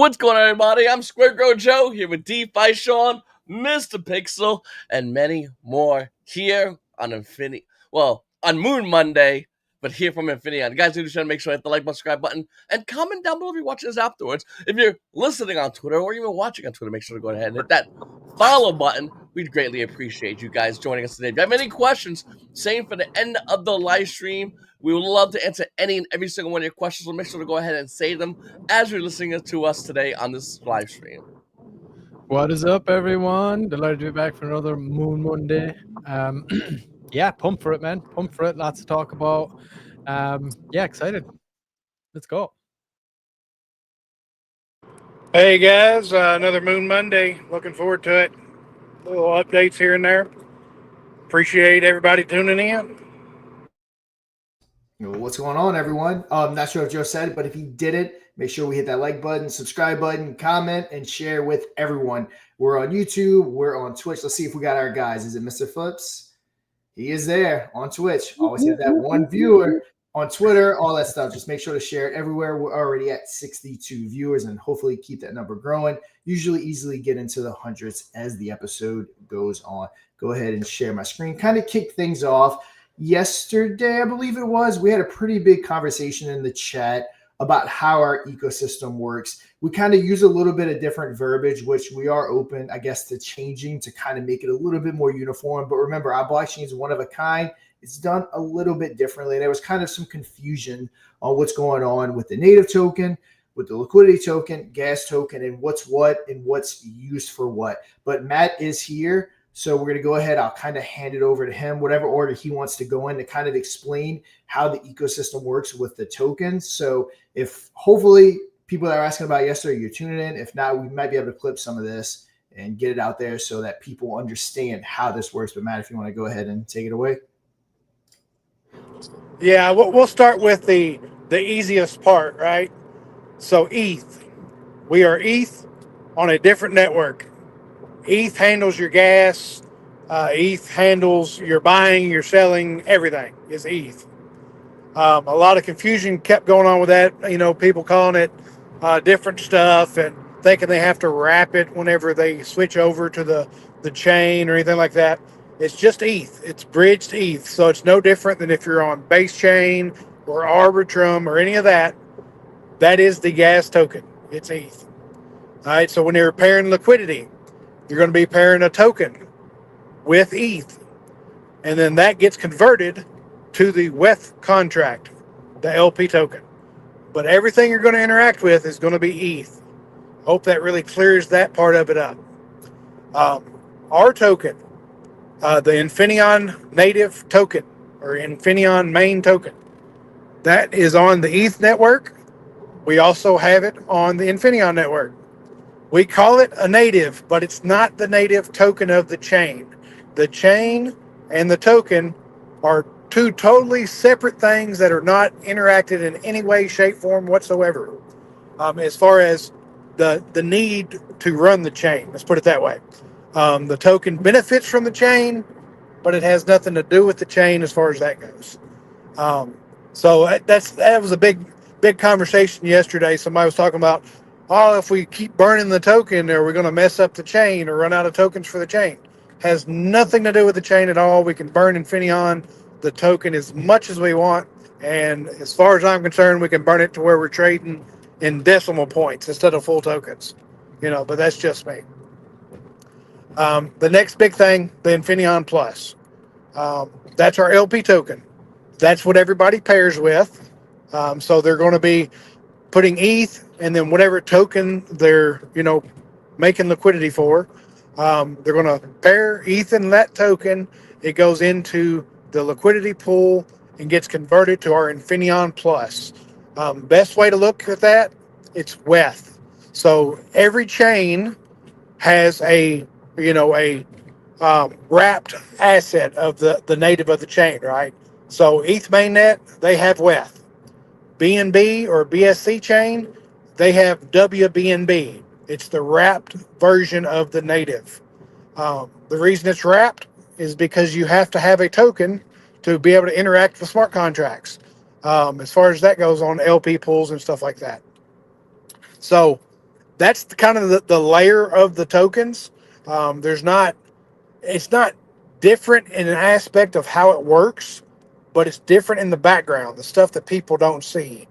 What's going on, everybody? I'm Square Grow Joe here with DeFi Sean, Mr. Pixel, and many more here on on Moon Monday, but here from Infinaeon. Guys, do try to make sure to hit the like button, subscribe button, and comment down below if you're watching this afterwards. If you're listening on Twitter or even watching on Twitter, make sure to go ahead and hit that follow button. We'd greatly appreciate you guys joining us today. If you have any questions, same for the end of the live stream. We would love to answer any and every single one of your questions, so make sure to go ahead and say them as you're listening to us today on this live stream. What is up, everyone? Delighted to be back for another Moon Monday. Yeah, pumped for it, man. Pumped for it. Lots to talk about. Yeah, excited. Let's go. Hey guys, another Moon Monday. Looking forward to it. Little updates here and there. Appreciate everybody tuning in. What's going on, everyone? Not sure if Joe said it, but if he didn't, make sure we hit that like button, subscribe button, comment, and share with everyone. We're on YouTube. We're on Twitch. Let's see if we got our guys. Is it Mr. Flips? He is there on Twitch. Always have that one viewer. On Twitter, all that stuff. Just make sure to share it everywhere. We're already at 62 viewers and hopefully keep that number growing. Usually easily get into the hundreds as the episode goes on. Go ahead and share my screen. Kind of kick things off. Yesterday, I believe it was, we had a pretty big conversation in the chat about how our ecosystem works. We kind of use a little bit of different verbiage, which we are open, I guess, to changing to kind of make it a little bit more uniform. But remember, our blockchain is one of a kind. It's done a little bit differently. There was kind of some confusion on what's going on with the native token, with the liquidity token, gas token, and what's what and what's used for what. But Matt is here. So we're going to go ahead. I'll kind of hand it over to him, whatever order he wants to go in, to kind of explain how the ecosystem works with the tokens. So if hopefully people that are asking about yesterday, you're tuning in. If not, we might be able to clip some of this and get it out there so that people understand how this works. But Matt, if you want to go ahead and take it away. Yeah, we'll start with the easiest part, right? So ETH. We are ETH on a different network. ETH handles your gas. ETH handles your buying, your selling, everything is ETH. A lot of confusion kept going on with that. You know, people calling it different stuff and thinking they have to wrap it whenever they switch over to the chain or anything like that. It's just ETH. It's bridged ETH. So it's no different than if you're on base chain or Arbitrum or any of that. That is the gas token. It's ETH. All right. So when you're pairing liquidity, you're going to be pairing a token with ETH. And then that gets converted to the WETH contract, the LP token. But everything you're going to interact with is going to be ETH. Hope that really clears that part of it up. Our token, the Infinaeon native token, or Infinaeon main token, that is on the ETH network. We also have it on the Infinaeon network. We call it a native, but it's not the native token of the chain. The chain and the token are two totally separate things that are not interacted in any way, shape, form whatsoever. As far as the need to run the chain, let's put it that way. The token benefits from the chain, but it has nothing to do with the chain as far as that goes. So that was a big conversation yesterday. Somebody was talking about, oh, if we keep burning the token, are we going to mess up the chain or run out of tokens for the chain? Has nothing to do with the chain at all. We can burn Infinaeon, the token, as much as we want. And as far as I'm concerned, we can burn it to where we're trading in decimal points instead of full tokens. You know, but that's just me. The next big thing, the Infinaeon Plus. That's our LP token. That's what everybody pairs with. So they're going to be putting ETH and then whatever token they're, making liquidity for. They're going to pair ETH and that token. It goes into the liquidity pool and gets converted to our Infinaeon Plus. Best way to look at that, it's WETH. So every chain has a wrapped asset of the native of the chain, right? So ETH mainnet, they have WETH. BNB or BSC chain, they have WBNB. It's the wrapped version of the native. The reason it's wrapped is because you have to have a token to be able to interact with smart contracts. As far as that goes on LP pools and stuff like that. So that's kind of the layer of the tokens. There's not, it's not different in an aspect of how it works, but it's different in the background, the stuff that people don't see.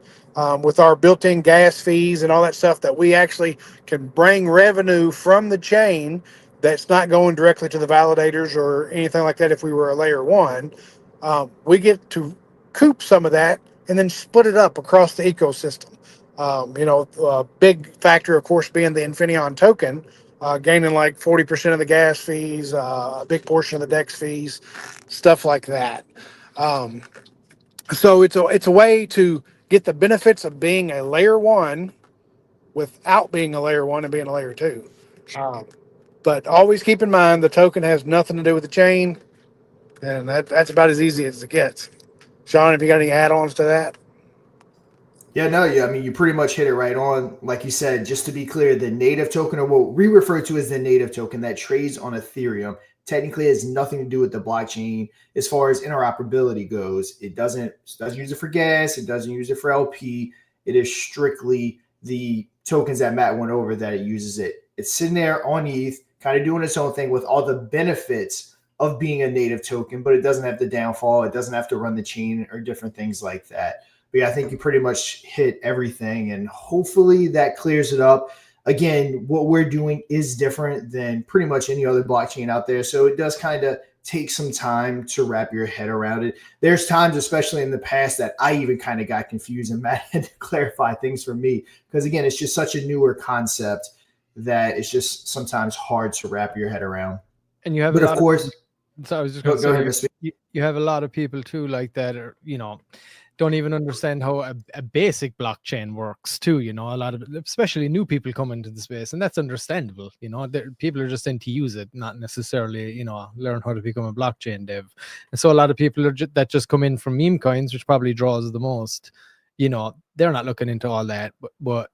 With our built-in gas fees and all that stuff, that we actually can bring revenue from the chain that's not going directly to the validators or anything like that. If we were a layer one, we get to coop some of that and then split it up across the ecosystem. A big factor, of course, being the Infinion token, gaining like 40% of the gas fees, a big portion of the DEX fees, stuff like that. Um, so it's a way to get the benefits of being a layer one without being a layer one and being a layer two. Um, but always keep in mind the token has nothing to do with the chain, and that's about as easy as it gets. Sean, have you got any add-ons to that? Yeah, no, I mean, you pretty much hit it right on. Like you said, just to be clear, the native token, or what we refer to as the native token that trades on Ethereum, technically has nothing to do with the blockchain as far as interoperability goes. It doesn't use it for gas. It doesn't use it for LP. It is strictly the tokens that Matt went over that it uses it. It's sitting there on ETH, kind of doing its own thing with all the benefits of being a native token, but it doesn't have the downfall. It doesn't have to run the chain or different things like that. But yeah, I think you pretty much hit everything, and hopefully that clears it up. Again, what we're doing is different than pretty much any other blockchain out there. So it does kind of take some time to wrap your head around it. There's times, especially in the past, that I even kind of got confused, and Matt had to clarify things for me. Because again, it's just such a newer concept that it's just sometimes hard to wrap your head around. And you have But a of lot course, so I was just go going to ahead, say, Mr. you have a lot of people too, like that are, don't even understand how a basic blockchain works too. A lot of, especially new people come into the space, and that's understandable. People are just in to use it, not necessarily, learn how to become a blockchain dev. And so a lot of people that just come in from meme coins, which probably draws the most, they're not looking into all that, but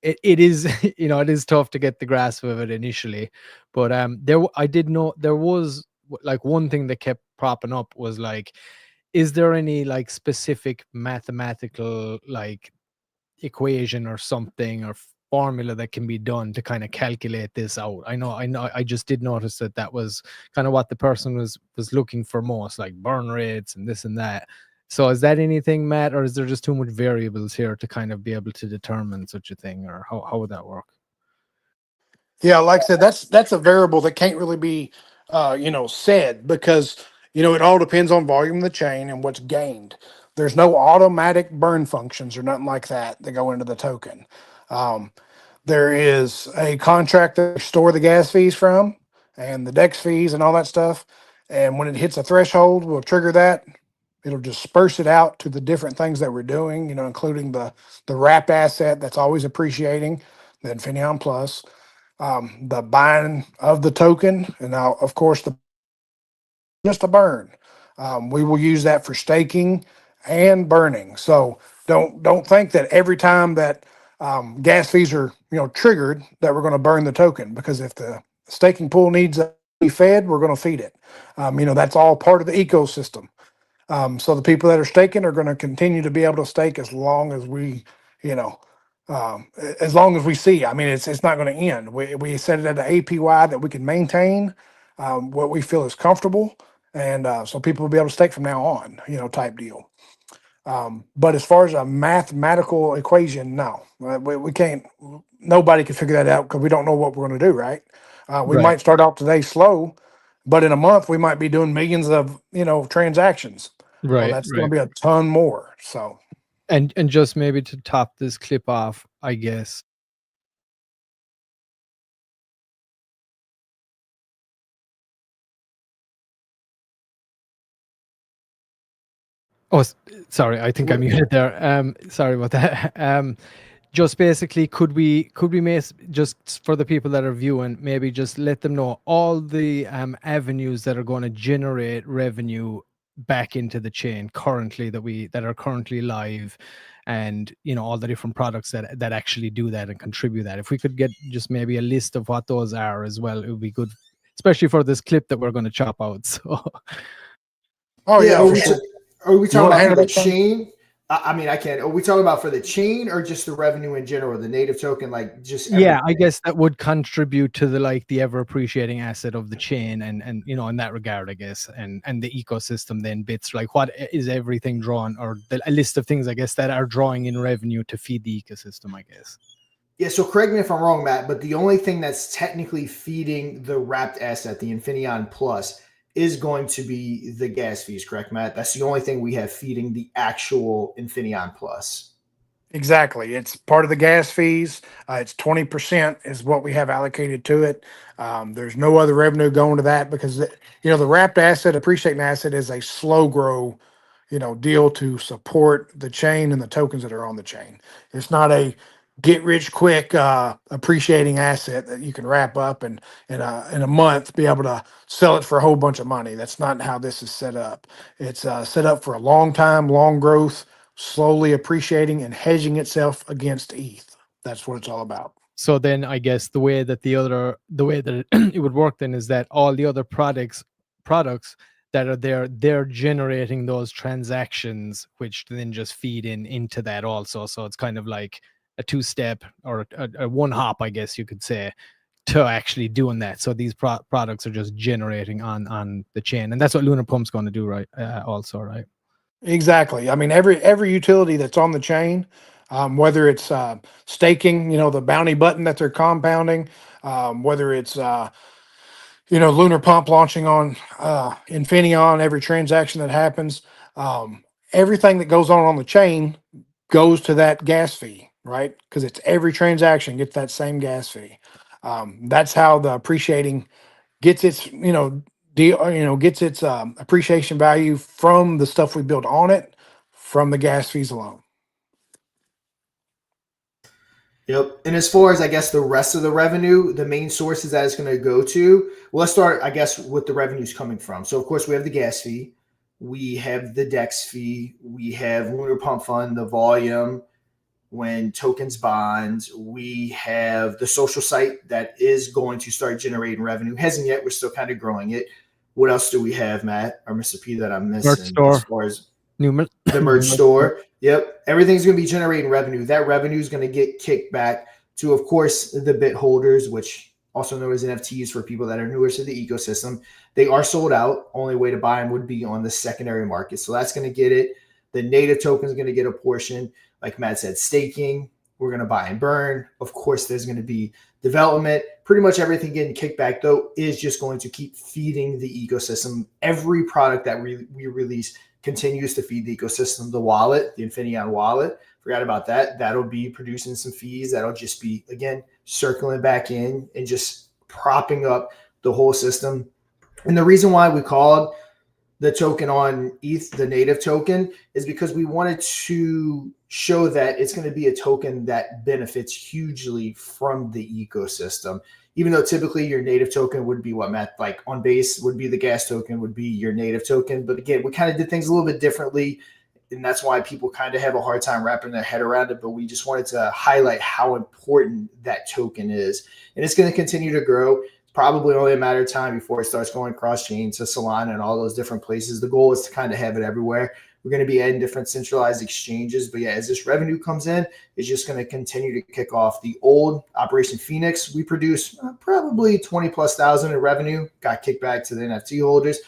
it is it is tough to get the grasp of it initially. But I did know there was like one thing that kept propping up was like, is there any like specific mathematical like equation or something or formula that can be done to kind of calculate this out? I just did notice that was kind of what the person was looking for most, like burn rates and this and that. So is that anything, Matt, or is there just too much variables here to kind of be able to determine such a thing, or how would that work? Yeah, like I said, that's a variable that can't really be, said, because it all depends on volume of the chain and what's gained. There's no automatic burn functions or nothing like that go into the token. Um, there is a contract that we store the gas fees from, and the DEX fees and all that stuff. And when it hits a threshold, we'll trigger that. It'll disperse it out to the different things that we're doing, including the wrapped asset that's always appreciating, the Infinion Plus, the buying of the token, and now, of course, just a burn. We will use that for staking and burning. So don't think that every time that gas fees are triggered that we're going to burn the token, because if the staking pool needs to be fed, we're going to feed it. That's all part of the ecosystem. So the people that are staking are going to continue to be able to stake as long as we, you know, as long as we see. I mean, it's not going to end. We set it at an APY that we can maintain, what we feel is comfortable, and so people will be able to stake from now on, type deal. But as far as a mathematical equation, no, we can't. Nobody can figure that out because we don't know what we're going to do. Right? We Right. might start off today slow, but in a month we might be doing millions of transactions. Well, Right. that's going to be a ton more. So And just maybe to top this clip off, I guess. Oh, sorry, I think I muted there. Sorry about that. Just basically, could we make, just for the people that are viewing, maybe just let them know all the avenues that are going to generate revenue back into the chain currently that are currently live, and all the different products that actually do that and contribute that. If we could get just maybe a list of what those are as well, it would be good, especially for this clip that we're going to chop out. So oh yeah, Yeah, for sure. are we You talking want to about handle for the that, Sean? chain? I mean, I can't. Are we talking about for the chain or just the revenue in general, the native token, like just Yeah, everything? I guess that would contribute to the ever appreciating asset of the chain, and in that regard, I guess, and the ecosystem then bits like what is everything drawn, or a list of things, I guess, that are drawing in revenue to feed the ecosystem, I guess. Yeah, so correct me if I'm wrong, Matt, but the only thing that's technically feeding the wrapped asset, the Infinion Plus, is going to be the gas fees, correct, Matt? That's the only thing we have feeding the actual Infinion Plus. Exactly. It's part of the gas fees. It's 20% is what we have allocated to it. There's no other revenue going to that because the wrapped asset, appreciating asset is a slow grow, deal to support the chain and the tokens that are on the chain. It's not a get rich quick appreciating asset that you can wrap up and in a month be able to sell it for a whole bunch of money. That's not how this is set up. It's set up for a long time, long growth, slowly appreciating and hedging itself against ETH. That's what it's all about. So then I guess the way that it would work then is that all the other products that are there, they're generating those transactions, which then just feed into that also. So it's kind of like a two-step or a one hop, I guess you could say, to actually doing that. So these products are just generating on the chain, and that's what LunarPump's going to do, right? Also, right? Exactly. I mean, every utility that's on the chain, whether it's staking, the bounty button that they're compounding, whether it's Lunar Pump launching on Infinion, every transaction that happens, everything that goes on the chain goes to that gas fee, right? Because it's every transaction gets that same gas fee. That's how the appreciating gets its gets its appreciation value from the stuff we build on it, from the gas fees alone. Yep. And as far as I guess the rest of the revenue, the main sources that it's going to go to, well, let's start, I guess, with the revenues coming from. So, of course, we have the gas fee, we have the DEX fee, we have Lunar Pump Fund, the volume when tokens bonds. We have the social site that is going to start generating revenue. Hasn't yet. We're still kind of growing it. What else do we have, Matt or Mr. P, that I'm Merch missing store, as far as new the merch store? Yep. Everything's going to be generating revenue. That revenue is going to get kicked back to, of course, the bit holders, which also known as NFTs for people that are newer to the ecosystem. They are sold out. Only way to buy them would be on the secondary market. So that's going to get it. The native token is going to get a portion. Like Matt said, staking, we're going to buy and burn. Of course, there's going to be development. Pretty much everything getting kicked back, though, is just going to keep feeding the ecosystem. Every product that we release continues to feed the ecosystem. The wallet, the Infinion wallet, forgot about that. That'll be producing some fees. That'll just be, again, circling back in and just propping up the whole system. And the reason why we called the token on ETH, the native token, is because we wanted to show that it's going to be a token that benefits hugely from the ecosystem. Even though typically your native token would be what, Matt, like on base would be the gas token, would be your native token. But again, we kind of did things a little bit differently. And that's why people kind of have a hard time wrapping their head around it. But we just wanted to highlight how important that token is. And it's going to continue to grow. Probably only a matter of time before it starts going cross-chain to Solana and all those different places. The goal is to kind of have it everywhere. We're going to be adding different centralized exchanges. But yeah, as this revenue comes in, it's just going to continue to kick off. The old Operation Phoenix, we produced probably 20 plus thousand in revenue, got kicked back to the NFT holders.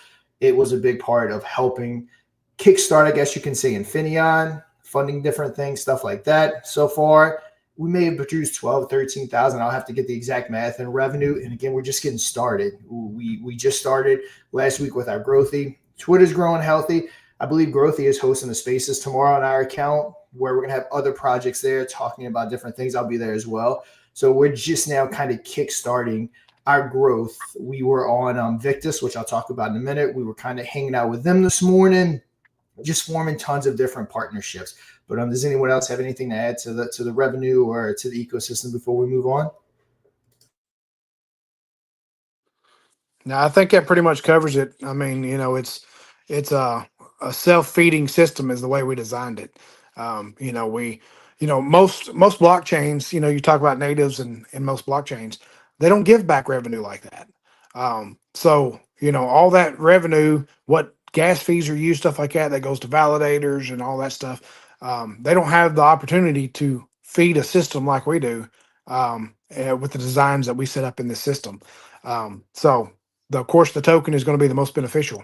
It was a big part of helping kickstart, I guess you can say, Infinion, funding different things, stuff like that. So far, we may have produced 12, 13,000. I'll have to get the exact math and revenue. And again, we're just getting started. We just started last week with our Growthy. Twitter's growing healthy. I believe Growthy is hosting the spaces tomorrow on our account where we're going to have other projects there talking about different things. I'll be there as well. So we're just now kind of kickstarting our growth. We were on Victus, which I'll talk about in a minute. We were kind of hanging out with them this morning, just forming tons of different partnerships. But does anyone else have anything to add to the revenue or to the ecosystem before we move on? Now, I think that pretty much covers it. I mean, it's a self-feeding system is the way we designed it. Most blockchains, you talk about natives and most blockchains, they don't give back revenue like that. So all that revenue, what gas fees are used, stuff like that, that goes to validators and all that stuff. They don't have the opportunity to feed a system like we do with the designs that we set up in this system. So, of course, the token is going to be the most beneficial.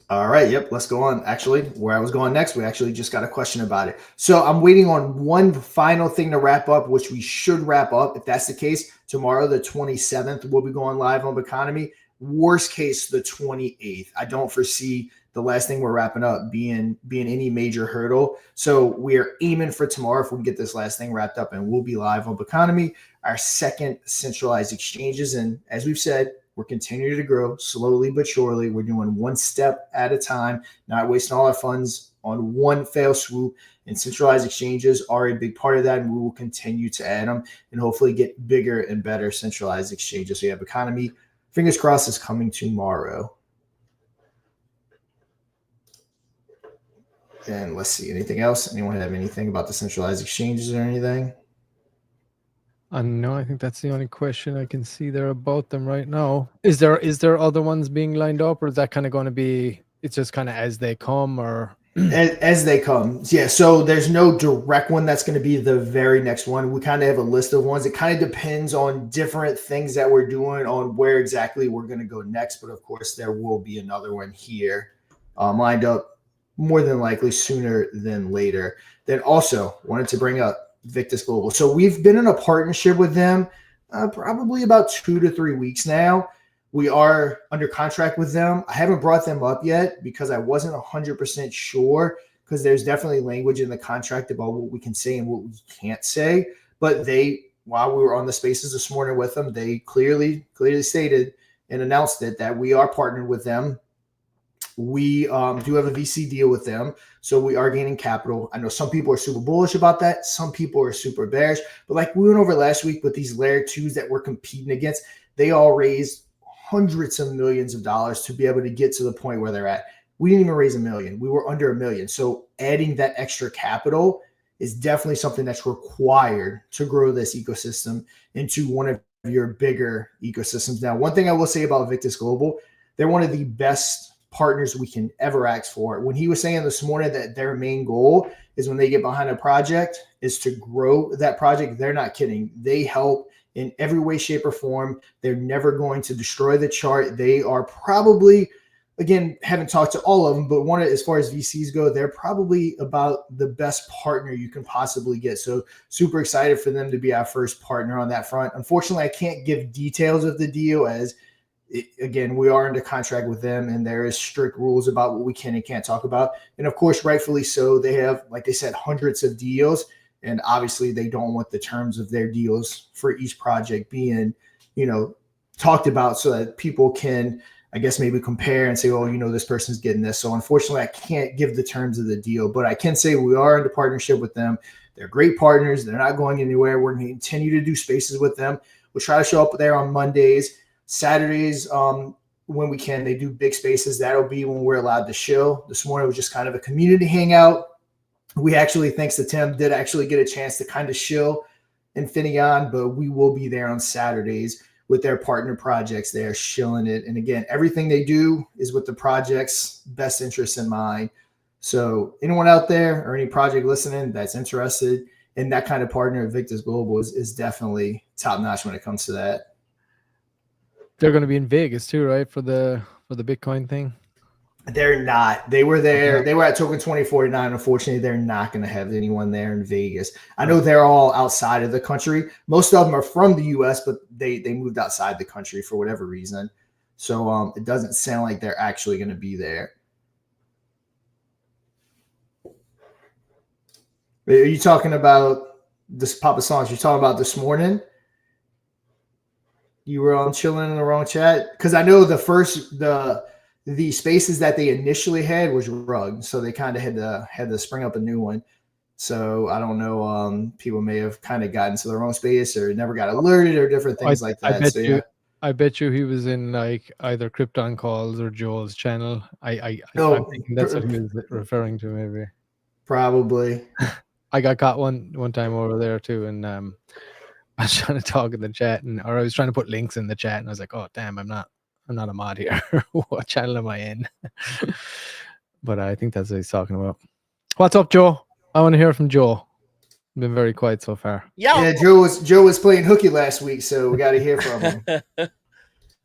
All right, yep, let's go on. Actually, where I was going next, we actually just got a question about it. So I'm waiting on one final thing to wrap up, which we should wrap up. If that's the case, tomorrow, the 27th, we'll be going live on Biconomy. Worst case, the 28th. I don't foresee the last thing we're wrapping up being any major hurdle. So we're aiming for tomorrow if we can get this last thing wrapped up, and we'll be live on Biconomy, our second centralized exchanges. And as we've said, we're continuing to grow slowly but surely. We're doing one step at a time, not wasting all our funds on one fell swoop. And centralized exchanges are a big part of that, and we will continue to add them and hopefully get bigger and better centralized exchanges. So you have Biconomy, fingers crossed, is coming tomorrow. And let's see, anything else? Anyone have anything about the centralized exchanges or anything? No, I think that's the only question I can see there about them right now. Is there other ones being lined up, or is that kind of going to be, it's just kind of as they come, or as they come? Yeah, so there's no direct one that's going to be the very next one. We kind of have a list of ones. It kind of depends on different things that we're doing on where exactly we're going to go next. But of course, there will be another one here lined up more than likely sooner than later. Then also wanted to bring up Victus Global. So we've been in a partnership with them probably about 2 to 3 weeks now. We are under contract with them. I haven't brought them up yet because I wasn't 100% sure, because there's definitely language in the contract about what we can say and what we can't say. But they, while we were on the spaces this morning with them, they clearly stated and announced it that we are partnered with them. We do have a VC deal with them, so we are gaining capital. I know some people are super bullish about that. Some people are super bearish. But like we went over last week with these layer twos that we're competing against, they all raised hundreds of millions of dollars to be able to get to the point where they're at. We didn't even raise $1 million. We were under $1 million. So adding that extra capital is definitely something that's required to grow this ecosystem into one of your bigger ecosystems. Now, one thing I will say about Victus Global, they're one of the best partners we can ever ask for. When he was saying this morning that their main goal is when they get behind a project is to grow that project, they're not kidding. They help in every way, shape, or form. They're never going to destroy the chart. They are probably, again, haven't talked to all of them, but one, as far as VCs go, they're probably about the best partner you can possibly get. So super excited for them to be our first partner on that front. Unfortunately, I can't give details of the deal as again, we are under contract with them, and there is strict rules about what we can and can't talk about. And of course, rightfully so, they have, like they said, hundreds of deals, and obviously they don't want the terms of their deals for each project being, talked about so that people can, I guess, maybe compare and say, oh, this person's getting this. So unfortunately, I can't give the terms of the deal, but I can say we are in partnership with them. They're great partners. They're not going anywhere. We're going to continue to do spaces with them. We'll try to show up there on Mondays. Saturdays, when we can, they do big spaces. That'll be when we're allowed to show. This morning was just kind of a community hangout. We actually, thanks to Tim, did actually get a chance to kind of show Infinaeon, but we will be there on Saturdays with their partner projects. They're shilling it. And again, everything they do is with the project's best interest in mind. So anyone out there or any project listening that's interested in that kind of partner, Victus Global is definitely top notch when it comes to that. they're going to be in Vegas too, right? For the Bitcoin thing. They're not. They were there. Okay. They were at Token 2049. Unfortunately, they're not going to have anyone there in Vegas. I know they're all outside of the country. Most of them are from the U.S., but they moved outside the country for whatever reason. So it doesn't sound like they're actually going to be there. Are you talking about this, Papa Songs? You're talking about this morning? You were on chilling in the wrong chat? Because I know the spaces that they initially had was rugged, so they kind of had to spring up a new one. So I don't know. People may have kind of gotten to their own space or never got alerted or different things like that. I bet you he was in like either Krypton Calls or Joel's channel. I'm thinking that's what he was referring to, maybe. Probably. I got caught one time over there too, and I was trying to talk in the chat, or I was trying to put links in the chat, and I was like, "Oh damn, I'm not a mod here. What channel am I in?" But I think that's what he's talking about. What's up, Joe? I want to hear from Joe. Been very quiet so far. Yeah, Joe was playing hooky last week, so we got to hear from him.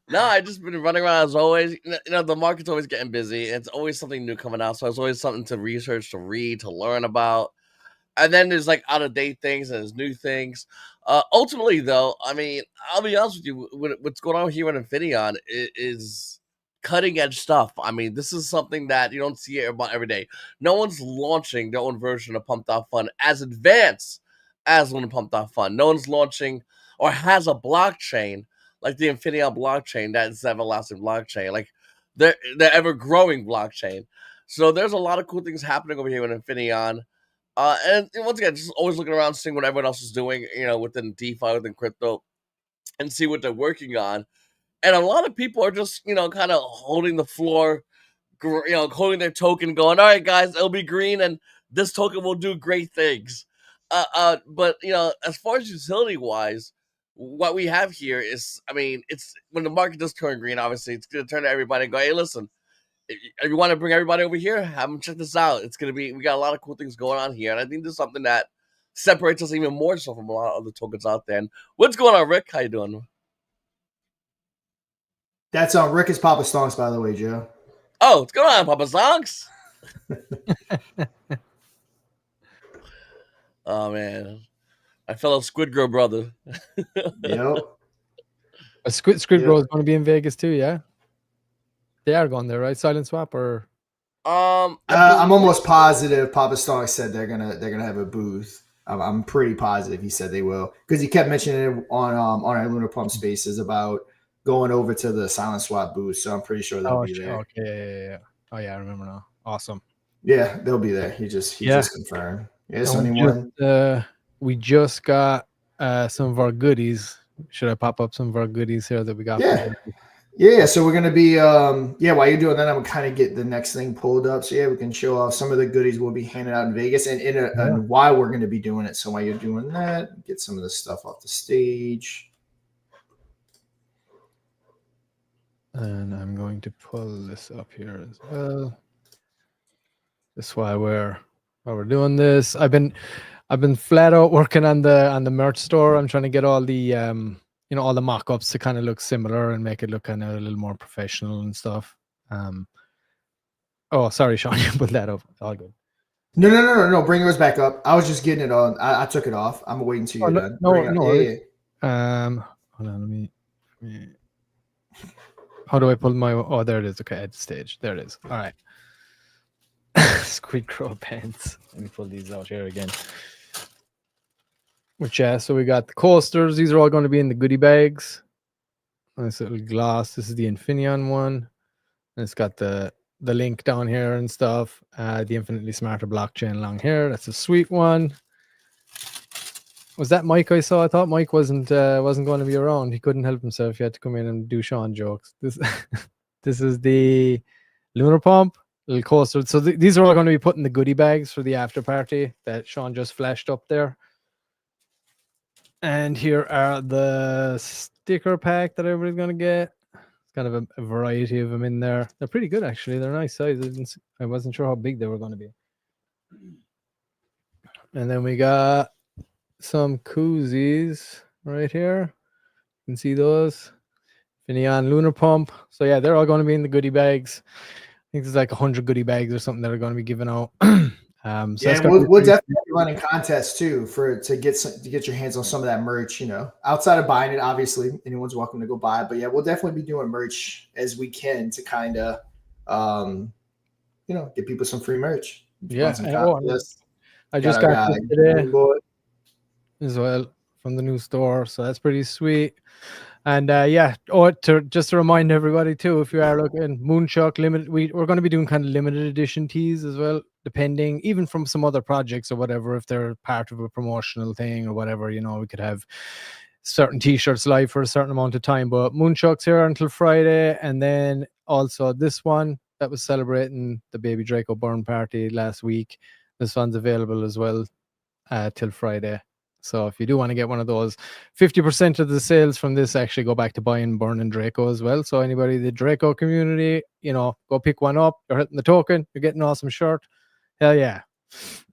No, I just been running around as always. The market's always getting busy. It's always something new coming out, so it's always something to research, to read, to learn about. And then there's like out of date things and there's new things. Ultimately, though, I mean, I'll be honest with you. What's going on here in Infinion is cutting edge stuff. I mean, this is something that you don't see about every day. No one's launching their own version of Pump.Fun as advanced as LunarPump.Fun. No one's launching or has a blockchain like the Infinion blockchain that is everlasting blockchain, like the ever growing blockchain. So there's a lot of cool things happening over here in Infinion. And once again, just always looking around, seeing what everyone else is doing, within DeFi, within crypto, and see what they're working on. And a lot of people are just, kind of holding the floor, holding their token, going, "All right, guys, it'll be green, and this token will do great things." But as far as utility wise, what we have here is, I mean, it's when the market does turn green, obviously, it's going to turn to everybody and go, "Hey, listen. If you want to bring everybody over here, have them check this out. It's going to be, we got a lot of cool things going on here." And I think this is something that separates us even more so from a lot of other tokens out there. And what's going on, Rick? How you doing? That's on Rick is Papa Stonks, by the way, Joe. Oh, what's going on, Papa Stonks? Oh, man. My fellow Squid Girl brother. Yep. Squid Girl is going to be in Vegas too, yeah? They are going there, right? Silent Swap or I'm almost positive Papa Stonks said they're gonna have a booth. I'm pretty positive he said they will, because he kept mentioning it on our Lunar Pump Spaces about going over to the Silent Swap booth. So I'm pretty sure they'll be there. Okay, yeah. Oh yeah, I remember now. Awesome. Yeah, they'll be there. He just confirmed. Yeah, so anyone. We just got some of our goodies. Should I pop up some of our goodies here that we got? Yeah, so we're gonna be while you're doing that, I'm gonna kind of get the next thing pulled up. So yeah, we can show off some of the goodies we'll be handing out in Vegas and why we're gonna be doing it. So while you're doing that, get some of the stuff off the stage. And I'm going to pull this up here as well. That's why we're doing this. I've been flat out working on the merch store. I'm trying to get all the all the mock-ups to kind of look similar and make it look kind of a little more professional and stuff. Oh, sorry, Sean, you put that up. All good. No. Bring yours back up. I was just getting it on. I took it off. I'm waiting until you're done. No. Hold on. Let me. How do I pull my? Oh, there it is. Okay, at the stage. There it is. All right. Squid Crow pants. Let me pull these out here again. Which so we got the coasters. These are all going to be in the goodie bags. Nice little gloss. This is the Infinion one. And it's got the link down here and stuff. The infinitely smarter blockchain along here. That's a sweet one. Was that Mike I saw? I thought Mike wasn't going to be around. He couldn't help himself. He had to come in and do Sean jokes. This is the Lunar Pump little coaster. So these are all going to be put in the goodie bags for the after party that Sean just flashed up there. And here are the sticker pack that everybody's going to get. It's kind of a variety of them in there. They're pretty good, actually. They're nice sizes. I wasn't sure how big they were going to be. And then we got some koozies right here. You can see those. Infinaeon Lunar Pump. So yeah, they're all going to be in the goodie bags. I think there's like 100 goodie bags or something that are going to be given out. So we'll definitely be running contests too to get your hands on some of that merch. Outside of buying it, obviously anyone's welcome to go buy it. But yeah, we'll definitely be doing merch as we can to kind of, get people some free merch. Yeah, I just got this today as well from the new store, so that's pretty sweet. And just to remind everybody too, if you are looking, Moonshock limited, we're going to be doing kind of limited edition tees as well, depending even from some other projects or whatever. If they're part of a promotional thing or whatever, we could have certain t-shirts live for a certain amount of time. But Moonshock's here until Friday, and then also this one that was celebrating the baby Draco burn party last week. This one's available as well till Friday. So if you do want to get one of those, 50% of the sales from this actually go back to buying Burn and Draco as well. So anybody in the Draco community, go pick one up. You're hitting the token. You're getting an awesome shirt. Hell yeah.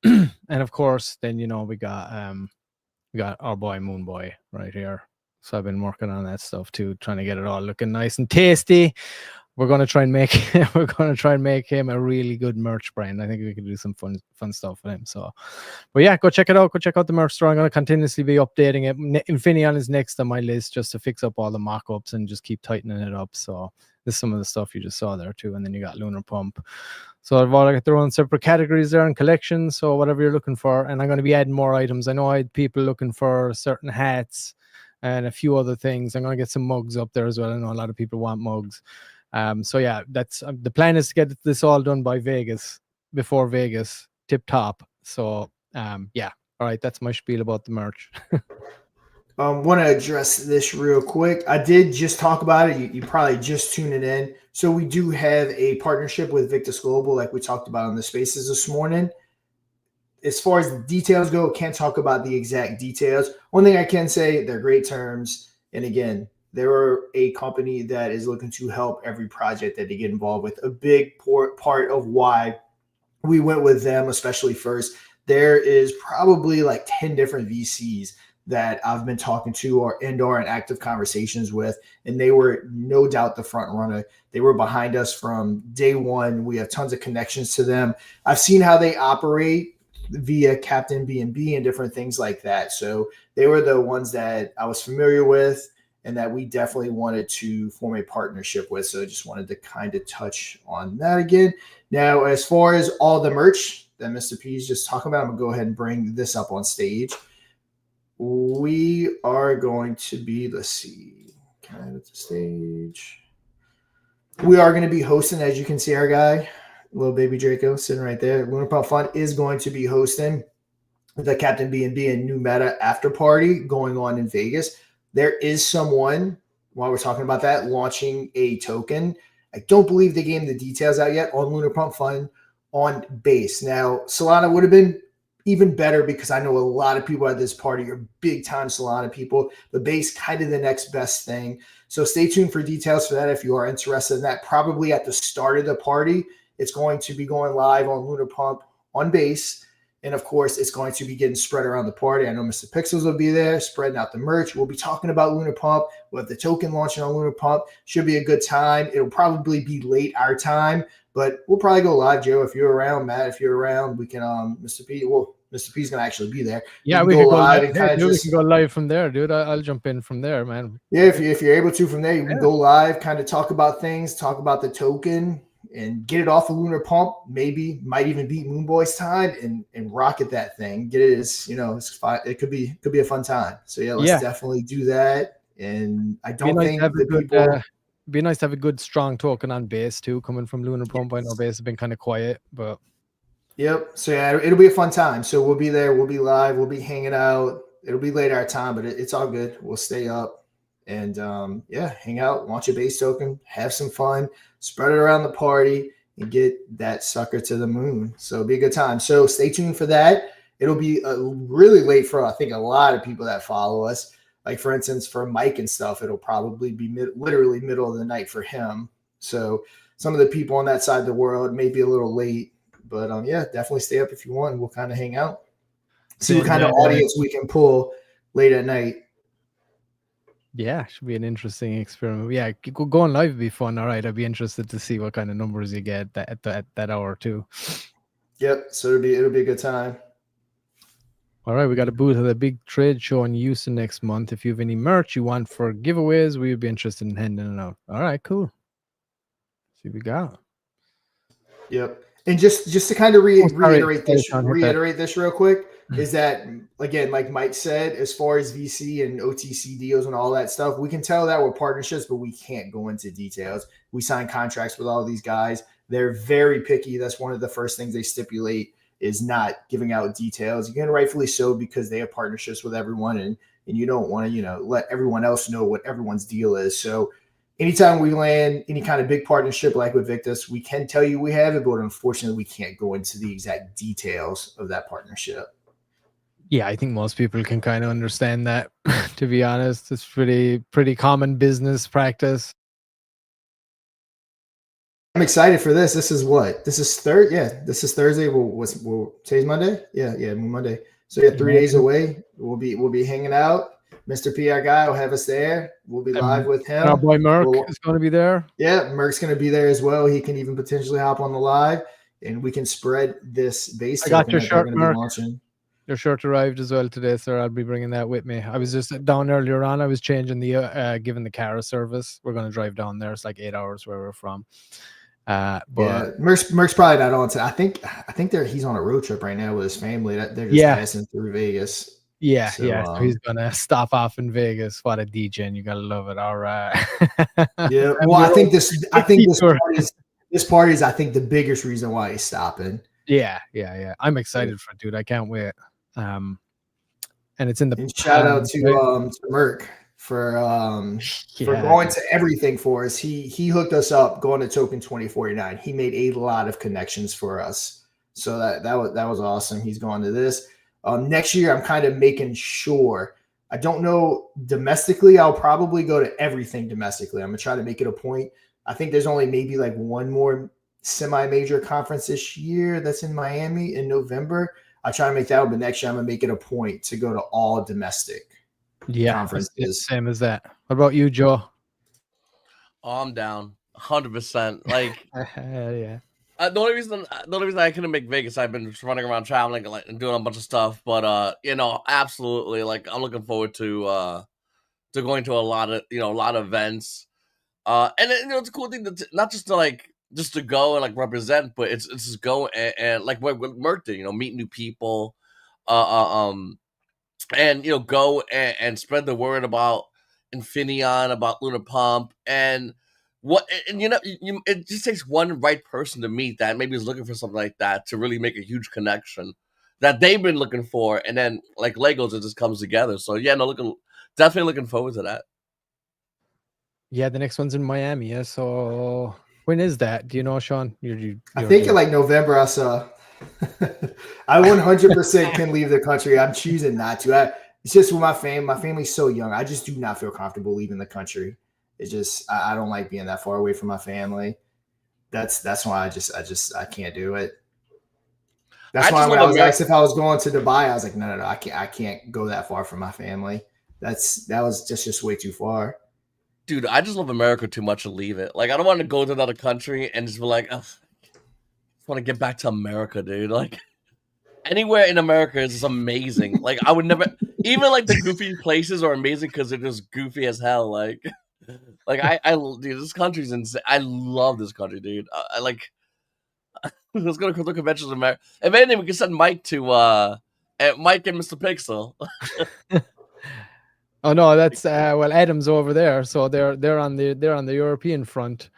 And of course, then, we got our boy Moon Boy right here. So I've been working on that stuff too, trying to get it all looking nice and tasty. We're gonna try and make him a really good merch brand. I think we can do some fun stuff with him. So, but yeah, go check it out. Go check out the merch store. I'm gonna continuously be updating it. Infinion is next on my list just to fix up all the mock-ups and just keep tightening it up. So this is some of the stuff you just saw there too. And then you got Lunar Pump. So I've all got their own separate categories there and collections. So whatever you're looking for, and I'm going to be adding more items. I know I had people looking for certain hats and a few other things. I'm going to get some mugs up there as well. I know a lot of people want mugs. So yeah, that's the plan is to get this all done by before Vegas, tip top. So yeah, all right, that's my spiel about the merch. Want to address this real quick. I did just talk about it. You probably just tuned it in. So we do have a partnership with Victus Global, like we talked about on the spaces this morning. As far as the details go, can't talk about the exact details. One thing I can say, they're great terms. And again, they're a company that is looking to help every project that they get involved with. A big part of why we went with them, especially first, there is probably like 10 different VCs that I've been talking to or in active conversations with, and they were no doubt the front runner. They were behind us from day one. We have tons of connections to them. I've seen how they operate via Captain B&B and different things like that. So they were the ones that I was familiar with and that we definitely wanted to form a partnership with. So I just wanted to kind of touch on that again. Now, as far as all the merch that Mr. P is just talking about, I'm going to go ahead and bring this up on stage. We are going to be, let's see, kind of the stage. We are going to be hosting, as you can see, our guy, little baby Draco sitting right there. LunarPumpFun is going to be hosting the Captain B&B and New Meta after party going on in Vegas. There is someone, while we're talking about that, launching a token. I don't believe they gave the details out yet on LunarPumpFun on base. Now, Solana would have been even better because I know a lot of people at this party are big time Solana people. The base kind of the next best thing. So stay tuned for details for that if you are interested in that. Probably at the start of the party, it's going to be going live on Lunar Pump on base. And of course, it's going to be getting spread around the party. I know Mr. Pixels will be there, spreading out the merch. We'll be talking about Lunar Pump. We'll have the token launching on Lunar Pump. Should be a good time. It'll probably be late our time, but we'll probably go live, Joe. If you're around, Matt, if you're around, we can, Mr. P, well, Mr. P's going to actually be there. Yeah, we can go live and kind of just... We can go live from there, dude. I'll jump in from there, man. Yeah, if you're able to from there, you can go live, kind of talk about things, talk about the token, and get it off the Lunar Pump. Maybe might even beat Moonboy's time and rocket that thing. Get it as it's fine. It could be a fun time. So yeah, let's definitely do that. And I don't think the people. Be nice to have a good strong token on base too, coming from Lunar Pump. I know base has been kind of quiet, but yep. So yeah, it'll be a fun time. So we'll be there. We'll be live. We'll be hanging out. It'll be late our time, but it's all good. We'll stay up and hang out, launch a base token, have some fun, spread it around the party, and get that sucker to the moon. So it'll be a good time. So stay tuned for that. It'll be really late for, I think, a lot of people that follow us. Like, for instance, for Mike and stuff, it'll probably be literally middle of the night for him. So some of the people on that side of the world may be a little late. But, definitely stay up if you want. We'll kind of hang out. See what kind of audience we can pull late at night. Yeah, should be an interesting experiment. Yeah, going live would be fun. All right, I'd be interested to see what kind of numbers you get at that hour too. Yep, so it'll be a good time. All right, we got a booth at a big trade show in Houston next month. If you have any merch you want for giveaways, we would be interested in handing it out. All right, cool. See what we got. Yep. And just to kind of reiterate this real quick, is that, again, like Mike said, as far as VC and OTC deals and all that stuff, we can tell that we're partnerships, but we can't go into details. We sign contracts with all these guys. They're very picky. That's one of the first things they stipulate is not giving out details. Again, rightfully so, because they have partnerships with everyone, and you don't want to, let everyone else know what everyone's deal is. So anytime we land any kind of big partnership like with Victus, we can tell you we have it, but unfortunately we can't go into the exact details of that partnership. Yeah, I think most people can kind of understand that. To be honest, it's pretty common business practice. I'm excited for this. This is what? This is third. Yeah, this is Thursday. Today's Monday. Yeah, Monday. So yeah, 3 days Yeah, away. We'll be hanging out. Mr. PR guy will have us there. We'll be live with and our him. boy Merck is going to be there. Yeah, Merck's going to be there as well. He can even potentially hop on the live, and we can spread this base I got token your that they're shirt, going to be Merck. launching. Your shirt arrived as well today, sir. I'll be bringing that with me. I was just down earlier on. I was changing the giving the car a service. We're going to drive down there. It's like 8 hours where we're from. But yeah, Merck's probably not on today. I think he's on a road trip right now with his family. They're just passing through Vegas. Yeah, So, so he's gonna stop off in Vegas. What a DJ, and you gotta love it. All right. Yeah, well, I think this party is I think the biggest reason why he's stopping. Yeah. I'm excited for it, dude. I can't wait. And it's in the and shout out to Merck for going to everything for us. He hooked us up going to Token 2049. He made a lot of connections for us. So that was awesome. He's going to this. Next year, I'm kind of making sure. I don't know domestically. I'll probably go to everything domestically. I'm gonna try to make it a point. I think there's only maybe like one more semi-major conference this year that's in Miami in November. I try to make that, but next year I'm gonna make it a point to go to all domestic conferences. Same as that. What about you, Joe? Oh, I'm down 100%. Like, yeah. The only reason I couldn't make Vegas, I've been just running around traveling and doing a bunch of stuff. But absolutely, like I'm looking forward to going to a lot of events. And it's a cool thing not just to go and like represent, but it's just go and like what Merck did, meet new people, and go and spread the word about Infinaeon, about Lunar Pump, and it just takes one right person to meet that maybe is looking for something like that to really make a huge connection that they've been looking for, and then like Legos, it just comes together. So yeah, definitely looking forward to that. Yeah, the next one's in Miami. Yeah, so when is that? Do you know, Sean? I think in like November. I saw. I 100% can leave the country. I'm choosing not to. It's just with my family. My family's so young. I just do not feel comfortable leaving the country. It's just I don't like being that far away from my family. That's why I can't do it. That's why when I was asked if I was going to Dubai, I was like, no, I can't go that far from my family. That was just way too far. Dude, I just love America too much to leave it. Like I don't want to go to another country and just be like, I just want to get back to America, dude. Like anywhere in America is just amazing. Like I would never, even like the goofy places are amazing because they're just goofy as hell. Like dude, this country's insane. I love this country, dude. I like. Let's go to the conventions in America. If anything, we can send Mike to Mike and Mr. Pixel. Oh no, that's Adam's over there, so they're on the European front.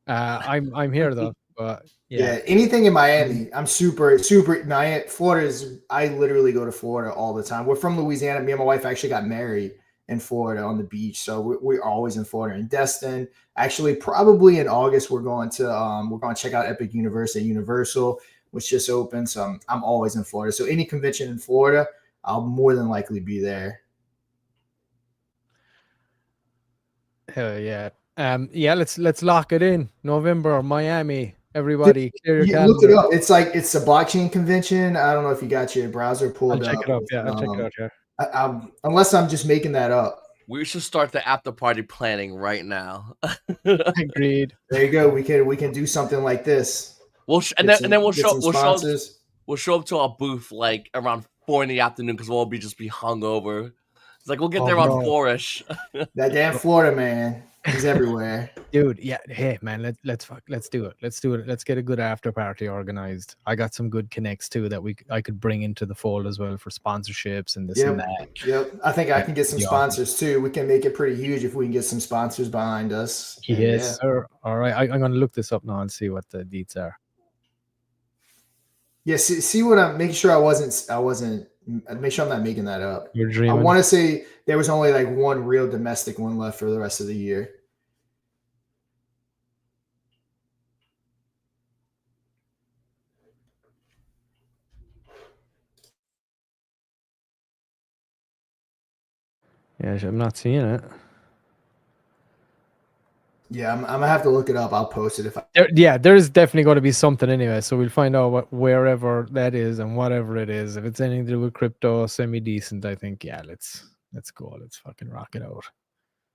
I'm here though, but yeah, anything in Miami, I'm super. Florida is. I literally go to Florida all the time. We're from Louisiana. Me and my wife actually got married in Florida on the beach, so we're always in Florida. In Destin, actually, probably in August, we're going to check out Epic Universe at Universal, which just opened. So I'm always in Florida. So any convention in Florida, I'll more than likely be there. Hell yeah. Let's lock it in. November, Miami. Everybody, clear your calendar. Look it up. It's a blockchain convention. I don't know if you got your browser pulled up. I'll check it out. Yeah, I'll check it out here. Unless I'm just making that up. We should start the after party planning right now. Agreed. There you go. We can do something like this. We'll show up to our booth like around 4 in the afternoon because we'll just be hungover. It's like we'll get there around 4-ish. That damn Florida man, he's everywhere. Dude, yeah. Hey man, let's do it. Let's do it. Let's get a good after party organized. I got some good connects too that I could bring into the fold as well for sponsorships and this and that. Yep. I think I can get some sponsors too. We can make it pretty huge if we can get some sponsors behind us. Yes, sir. All right. I'm gonna look this up now and see what the deets are. Yeah, see what I'm making sure I wasn't make sure I'm not making that up. You're dreaming. I want to say there was only like one real domestic one left for the rest of the year. Yeah, I'm not seeing it. Yeah, I'm gonna have to look it up. I'll post it if I. There's definitely going to be something anyway. So we'll find out wherever that is and whatever it is. If it's anything to do with crypto, semi decent, I think. Yeah, let's go. Let's fucking rock it out.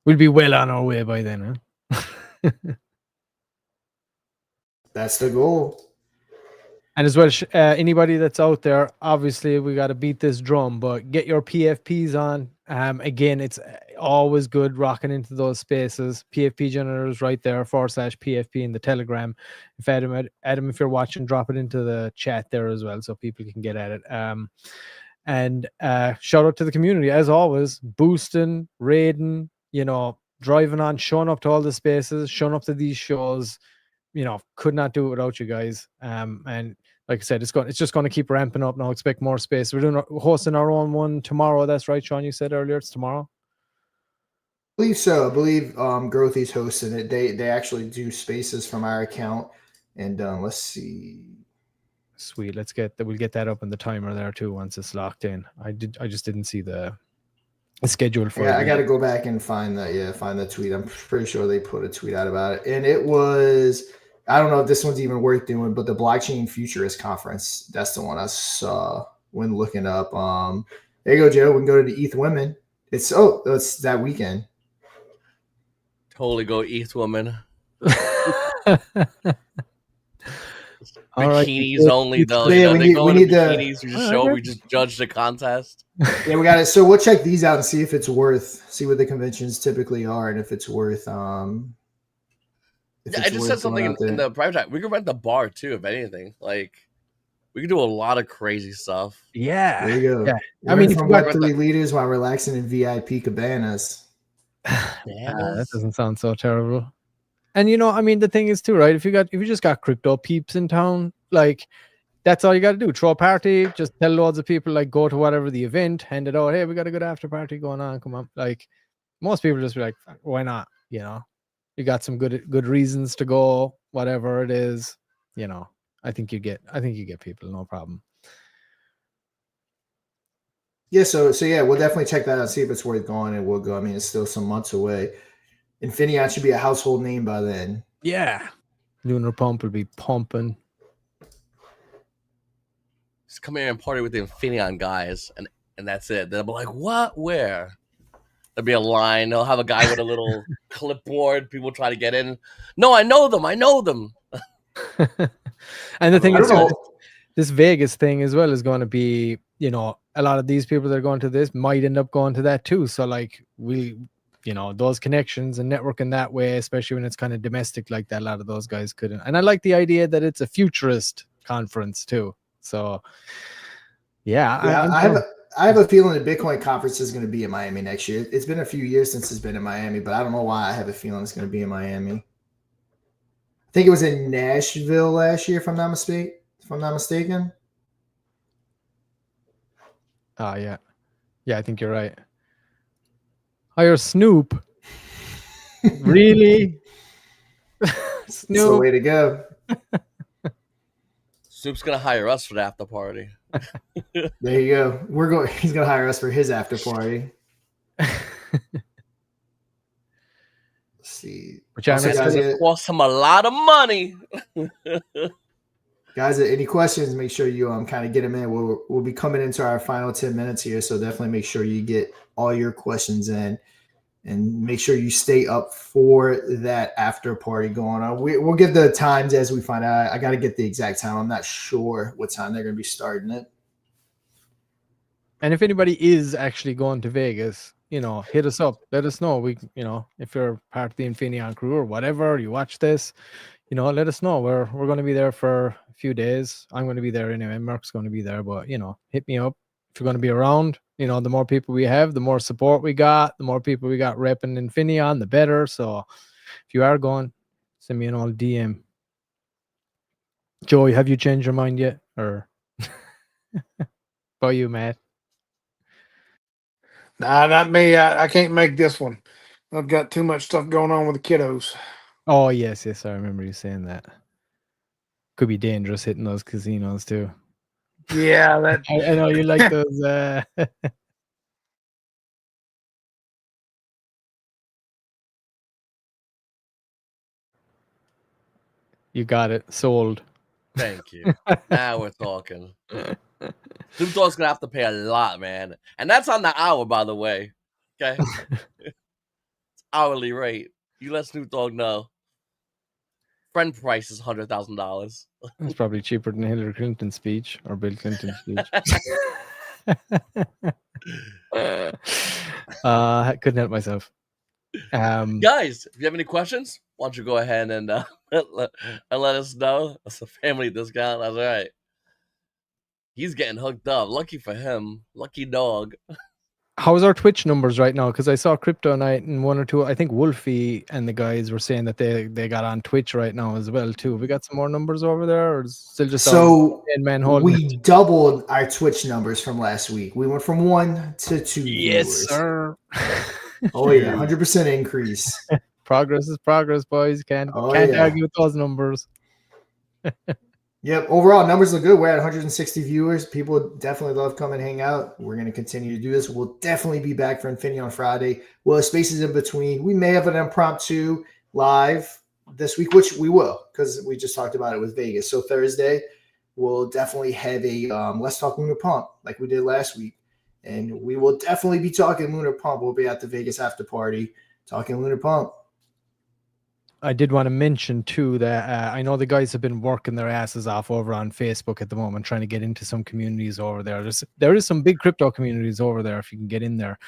We'll be well on our way by then, huh? That's the goal. And as well, anybody that's out there, obviously we got to beat this drum, but get your PFPs on. Again, it's always good rocking into those spaces. PFP generators right there, /PFP in the Telegram. If Adam, if you're watching, drop it into the chat there as well so people can get at it. And shout out to the community as always, boosting, raiding, driving on, showing up to all the spaces, showing up to these shows. Could not do it without you guys. And like I said, it's just going to keep ramping up now. Expect more space. We're hosting our own one tomorrow. That's right, Sean. You said earlier it's tomorrow. I believe so. I believe Growthy's hosting it. They actually do spaces from our account, and let's see. Sweet. We'll get that up in the timer there too once it's locked in. I just didn't see the schedule for it. I got to go back and find the tweet. I'm pretty sure they put a tweet out about it, and it was. I don't know if this one's even worth doing, but the Blockchain Futurist Conference. That's the one I saw when looking up. There you go, Joe. We can go to the ETH Women. It's that weekend. Totally go ETH woman. All Bikinis right. only though. Yeah, they go in need bikinis. We just show. We just judge the contest. Yeah, we got it. So we'll check these out and see if it's see what the conventions typically are, and if it's worth. I just said something in the private chat. We could rent the bar too, if anything. Like, we could do a lot of crazy stuff. Yeah. There you go. Yeah. I mean, if you got 3 liters while relaxing in VIP cabanas. That doesn't sound so terrible. And the thing is too, right? If you just got crypto peeps in town, like that's all you got to do. Throw a party, just tell loads of people, like, go to whatever the event, hand it out. Hey, we got a good after party going on. Come on. Like, most people just be like, why not? You got some good reasons to go, whatever it is. I think you get people, no problem. Yeah, so yeah, we'll definitely check that out, see if it's worth going, and we'll go. I mean, it's still some months away. Infinion should be a household name by then. Yeah. Lunar Pump will be pumping. Just come here and party with the Infinaeon guys, and that's it. They'll be like, what? Where? There'll be a line. They'll have a guy with a little clipboard. People try to get in. No, I know them. And the thing is, this Vegas thing as well is going to be, a lot of these people that are going to this might end up going to that too. So like those connections and networking that way, especially when it's kind of domestic like that, a lot of those guys couldn't. And I like the idea that it's a futurist conference too. So yeah, I have a feeling the Bitcoin conference is going to be in Miami next year. It's been a few years since it's been in Miami, but I don't know why I have a feeling it's going to be in Miami. I think it was in Nashville last year, if I'm not mistaken. Oh, yeah. Yeah, I think you're right. Hire Snoop. Really? Snoop. That's the way to go. Snoop's going to hire us for the after party. There you go. He's going to hire us for his after party. Let's see. It's going to cost him a lot of money. Guys, any questions, make sure you kind of get them in. We'll be coming into our final 10 minutes here, so definitely make sure you get all your questions in, and make sure you stay up for that after party going on. We'll give the times as we find out. I got to get the exact time. I'm not sure what time they're going to be starting it. And if anybody is actually going to Vegas, hit us up. Let us know. We, if you're part of the Infinion crew or whatever, you watch this, let us know. We're going to be there for a few days. I'm going to be there anyway. Mark's going to be there, but hit me up if you're going to be around. The more people we have, the more support we got, the more people we got repping Infinion, the better. So if you are going, send me an old DM. Joey, have you changed your mind yet? Or about you, Matt? Nah, not me. I can't make this one. I've got too much stuff going on with the kiddos. Oh, yes. I remember you saying that. Could be dangerous hitting those casinos too. Yeah, I know you like those You got it. Sold. Thank you. Now we're talking. Snoop Dogg's gonna have to pay a lot, man. And that's on the hour, by the way. Okay? Hourly rate. You let Snoop Dogg know. Friend price is $100,000. That's probably cheaper than Hillary Clinton's speech or Bill Clinton's speech. I couldn't help myself. Guys, if you have any questions, why don't you go ahead and let us know. That's a family discount. That's right. He's getting hooked up. Lucky for him. Lucky dog. How's our Twitch numbers right now? Because I saw Crypto Night and one or two. I think Wolfie and the guys were saying that they got on Twitch right now as well too. We got some more numbers over there, or is it still just So man holding we it? doubled our Twitch numbers from last week. We went from 1 to 2 Yes, viewers. sir. Oh yeah, 100% increase. Progress is progress, boys. Can't yeah. argue with those numbers. Yep. Overall, numbers look good. We're at 160 viewers. People definitely love coming hang out. We're going to continue to do this. We'll definitely be back for Infinion on Friday. We'll have spaces in between. We may have an impromptu live this week, which we will, because we just talked about it with Vegas. So Thursday, we'll definitely have a Let's Talk Lunar Pump like we did last week. And we will definitely be talking Lunar Pump. We'll be at the Vegas after party talking Lunar Pump. I did want to mention too that I know the guys have been working their asses off over on Facebook at the moment, trying to get into some communities over there. There is some big crypto communities over there if you can get in there.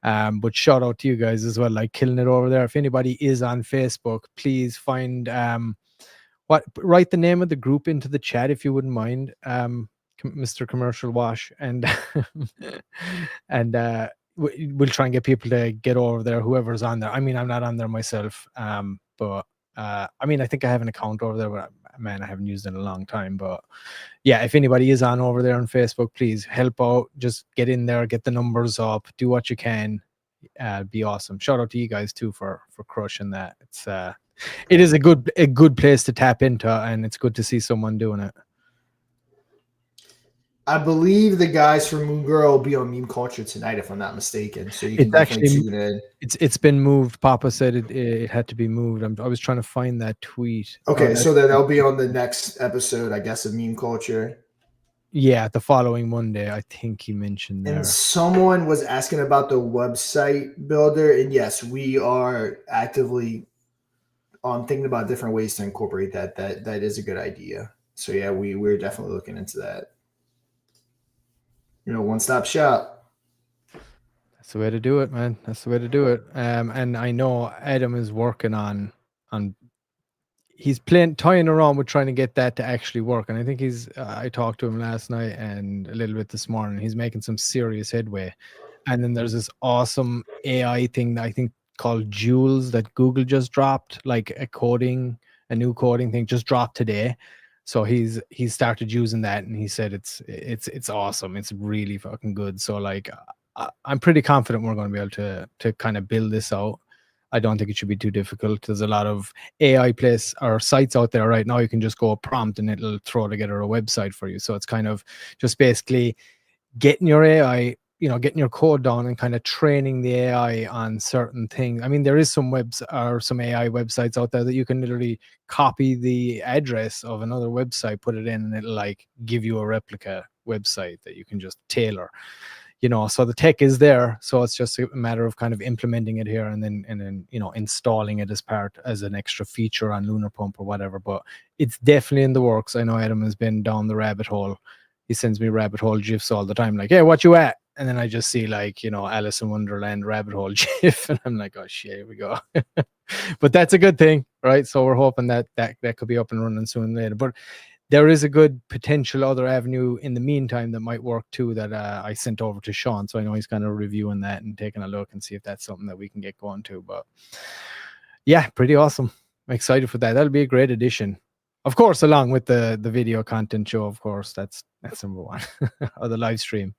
But shout out to you guys as well, like killing it over there. If anybody is on Facebook, please find write the name of the group into the chat if you wouldn't mind, Mr. Commercial Wash, and and we'll try and get people to get over there. Whoever's on there. I mean, I'm not on there myself. But I mean, I think I have an account over there, but man, I haven't used it in a long time. But yeah, if anybody is on over there on Facebook, please help out. Just get in there, get the numbers up, do what you can. Be awesome. Shout out to you guys too for crushing that. It is a good place to tap into, and it's good to see someone doing it. I believe the guys from Moon Girl will be on Meme Culture tonight, if I'm not mistaken. So you can definitely tune in. It's been moved. Papa said it had to be moved. I was trying to find that tweet. Okay, so then they'll be on the next episode, I guess, of Meme Culture. Yeah, the following Monday, I think he mentioned there. And someone was asking about the website builder, and yes, we are actively thinking about different ways to incorporate that. That is a good idea. So yeah, we're definitely looking into that. One-stop shop. That's the way to do it, man. That's the way to do it. And I know Adam is working on he's toying around with trying to get that to actually work. And I think I talked to him last night and a little bit this morning. He's making some serious headway. And then there's this awesome AI thing that I think called Jules that Google just dropped, like a new coding thing just dropped today. So he's started using that, and he said it's awesome. It's really fucking good. So like I'm pretty confident we're going to be able to kind of build this out. I don't think it should be too difficult. There's a lot of AI place or sites out there right now. You can just go a prompt and it'll throw together a website for you. So it's kind of just basically getting your AI, getting your code down and kind of training the AI on certain things. I mean, there is some some AI websites out there that you can literally copy the address of another website, put it in, and it'll like give you a replica website that you can just tailor. So the tech is there. So it's just a matter of kind of implementing it here and then installing it as an extra feature on Lunar Pump or whatever. But it's definitely in the works. I know Adam has been down the rabbit hole. He sends me rabbit hole gifs all the time, like, hey, what you at? And then I just see like, Alice in Wonderland rabbit hole gif, and I'm like, oh shit, here we go. But that's a good thing, right? So we're hoping that could be up and running soon later. But there is a good potential other avenue in the meantime that might work too that I sent over to Sean. So I know he's kind of reviewing that and taking a look and see if that's something that we can get going to. But yeah, pretty awesome. I'm excited for that. That'll be a great addition. Of course, along with the video content show, of course, that's number one, or the live stream.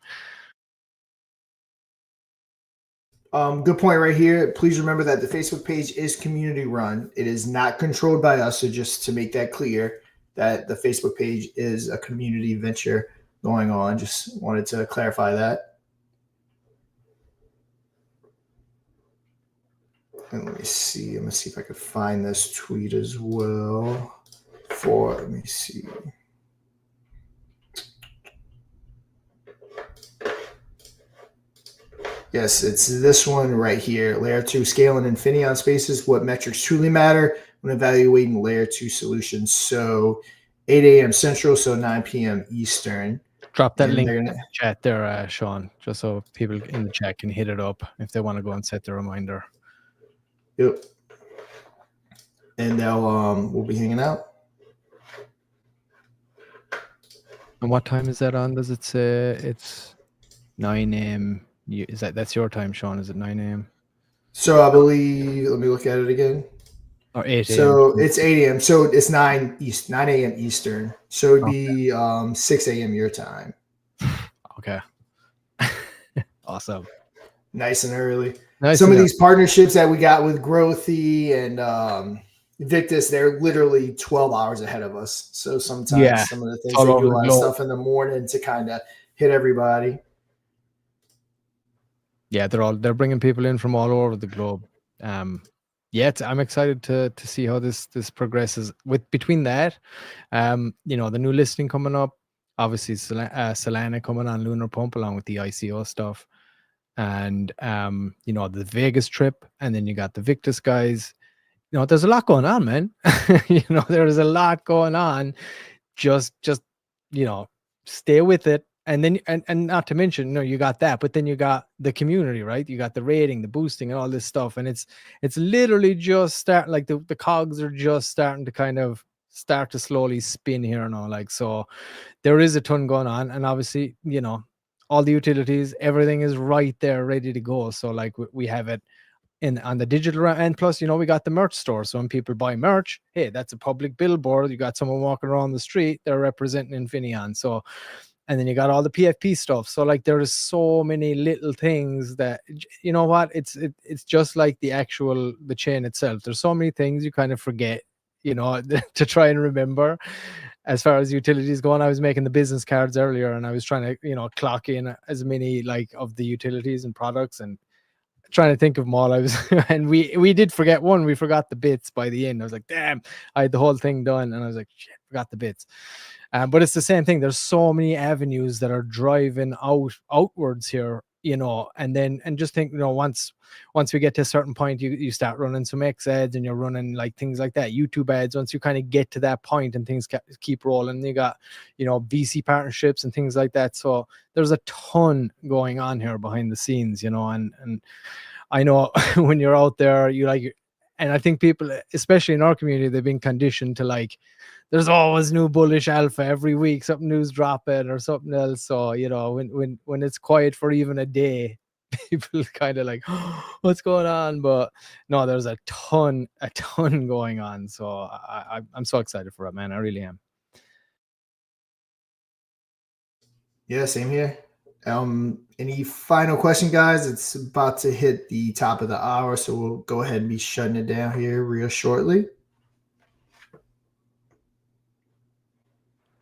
Good point right here. Please remember that the Facebook page is community run. It is not controlled by us. So just to make that clear, that the Facebook page is a community venture going on. Just wanted to clarify that. And let me see. I'm going to see if I can find this tweet as well. for, let me see. Yes, it's this one right here. Layer 2 scale in Infinaeon spaces. What metrics truly matter when evaluating layer 2 solutions? So 8 a.m. Central, so 9 p.m. Eastern. Drop that And link they're in gonna- the chat there, Sean, just so people in the chat can hit it up if they want to go and set the reminder. Yep. And they'll we'll be hanging out. And what time is that on? Does it say it's 9 a.m.? Is that's your time, Sean? Is it 9 a.m.? So I believe, let me look at it again. Or 8 a.m.? So it's 8 a.m. So it's 9 a.m. Eastern. So it'd be 6 a.m. your time. Okay. Awesome. Nice and early. Nice. Some of these partnerships that we got with Growthy and Victus, they're literally 12 hours ahead of us. So sometimes some of the things they do a lot of stuff in the morning to kind of hit everybody. Yeah, they're bringing people in from all over the globe. I'm excited to see how this progresses. Between that, the new listing coming up, obviously Solana coming on Lunar Pump along with the ICO stuff, and the Vegas trip, and then you got the Victus guys. There's a lot going on, man. There's a lot going on. Just stay with it. And then, and not to mention, you got that, but then you got the community, right? You got the rating, the boosting, and all this stuff. And it's literally just the cogs are just starting to kind of start to slowly spin here and all. So there is a ton going on. And obviously, all the utilities, everything is right there ready to go. So we have it on the digital end. Plus, we got the merch store. So when people buy merch, hey, that's a public billboard. You got someone walking around the street, they're representing Infinaeon. So, and then you got all the PFP stuff. So there is so many little things that, it's just like the chain itself. There's so many things you kind of forget, to try and remember. As far as utilities go on, I was making the business cards earlier and I was trying to, clock in as many of the utilities and products and trying to think of them all. And we did forget one. We forgot the bits by the end. I was like, damn, I had the whole thing done. And I was like, shit, forgot the bits. But it's the same thing. There's so many avenues that are driving outwards here, and just think, once we get to a certain point, you start running some X ads and you're running things like that, YouTube ads. Once you kind of get to that point and things keep rolling, you got, VC partnerships and things like that. So there's a ton going on here behind the scenes, and I know when you're out there, and I think people, especially in our community, they've been conditioned to there's always new bullish alpha every week, something new's dropping or something else. So, when it's quiet for even a day, people kind of what's going on? But no, there's a ton going on. So I'm so excited for it, man. I really am. Yeah, same here. Any final question, guys? It's about to hit the top of the hour, so we'll go ahead and be shutting it down here real shortly.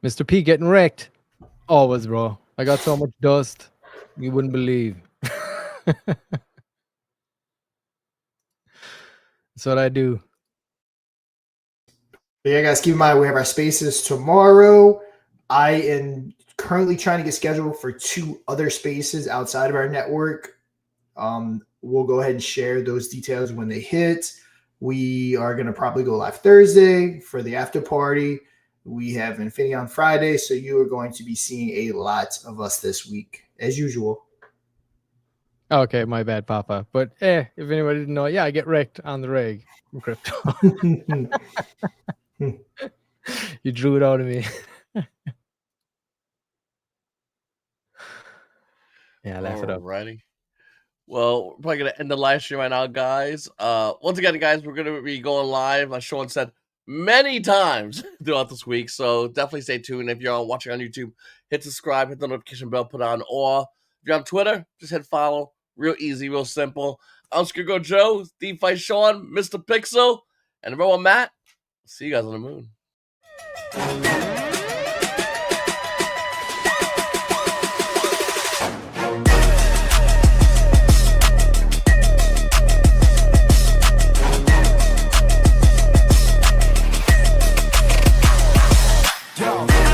Mr. P getting wrecked. Always, bro. I got so much dust. You wouldn't believe. That's what I do. But yeah, guys, keep in mind we have our spaces tomorrow. I am currently trying to get scheduled for 2 other spaces outside of our network. We'll go ahead and share those details when they hit. We are going to probably go live Thursday for the after party. We have Infinity on Friday, so you are going to be seeing a lot of us this week, as usual. Okay, my bad, Papa. But if anybody didn't know, I get wrecked on the reg from crypto. You drew it out of me. Laugh it up. Alrighty. Well, we're probably gonna end the live stream right now, guys. Once again, guys, we're gonna be going live, as Sean said, many times throughout this week. So definitely stay tuned. If you're watching on YouTube, hit subscribe, hit the notification bell, put on all. If you're on Twitter, just hit follow. Real easy, real simple. I'm Scrigo Joe, DeFi Sean, Mr. Pixel, and everyone Matt. See you guys on the moon. Yo.